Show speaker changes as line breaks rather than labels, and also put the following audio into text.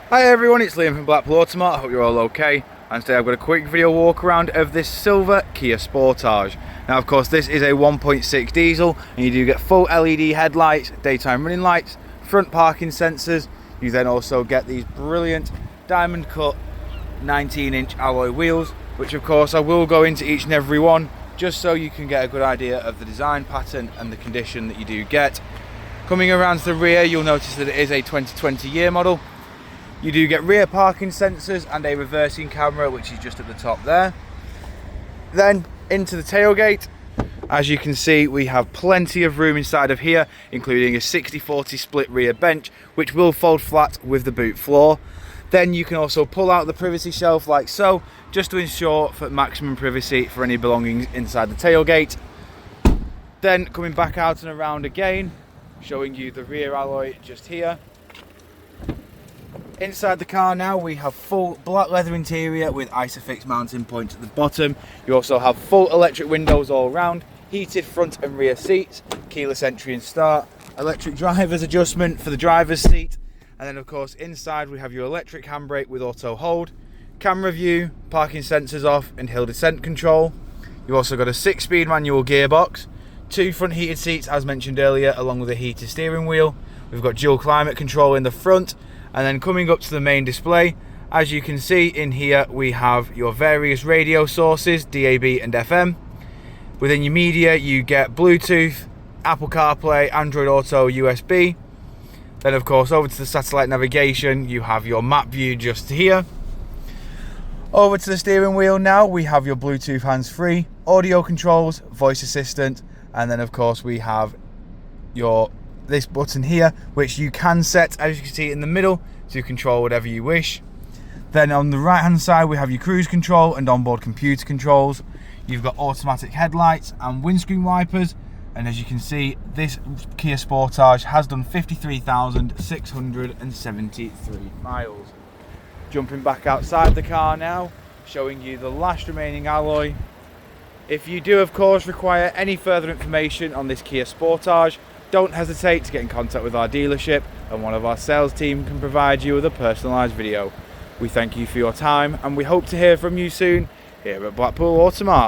Hi everyone, it's Liam from Blackpool Automart. I hope you're all okay. And today I've got a quick video walk around of this silver Kia Sportage. Now of course this is a 1.6 diesel and you do get full LED headlights, daytime running lights, front parking sensors. You then also get these brilliant diamond cut 19-inch alloy wheels, which of course I will go into each and every one just so you can get a good idea of the design pattern and the condition that you do get. Coming around to the rear, you'll notice that it is a 2020 year model. You do get rear parking sensors and a reversing camera, which is just at the top there. Then into the tailgate, as you can see, we have plenty of room inside of here, including a 60-40 split rear bench, which will fold flat with the boot floor. Then you can also pull out the privacy shelf like so, just to ensure for maximum privacy for any belongings inside the tailgate. Then coming back out and around again, showing you the rear alloy just here. Inside the car now we have full black leather interior with Isofix mounting points at the bottom. You also have full electric windows all around, heated front and rear seats, keyless entry and start, electric driver's adjustment for the driver's seat, and then of course inside we have your electric handbrake with auto hold, camera view, parking sensors off and hill descent control. You've also got a 6-speed manual gearbox, 2 front heated seats as mentioned earlier, along with a heated steering wheel. We've got dual climate control in the front. And then coming up to the main display, as you can see in here, we have your various radio sources, DAB and FM. Within your media, you get Bluetooth, Apple CarPlay, Android Auto, USB. Then of course, over to the satellite navigation, you have your map view just here. Over to the steering wheel now, we have your Bluetooth hands-free, audio controls, voice assistant, and then of course we have this button here, which you can set, as you can see in the middle, to control whatever you wish. Then on the right hand side we have your cruise control and onboard computer controls. You've got automatic headlights and windscreen wipers, and as you can see, this Kia Sportage has done 53,673 miles. Jumping back outside the car now, showing you the last remaining alloy. If you do of course require any further information on this Kia Sportage, don't hesitate to get in contact with our dealership and one of our sales team can provide you with a personalised video. We thank you for your time and we hope to hear from you soon here at Blackpool Automart.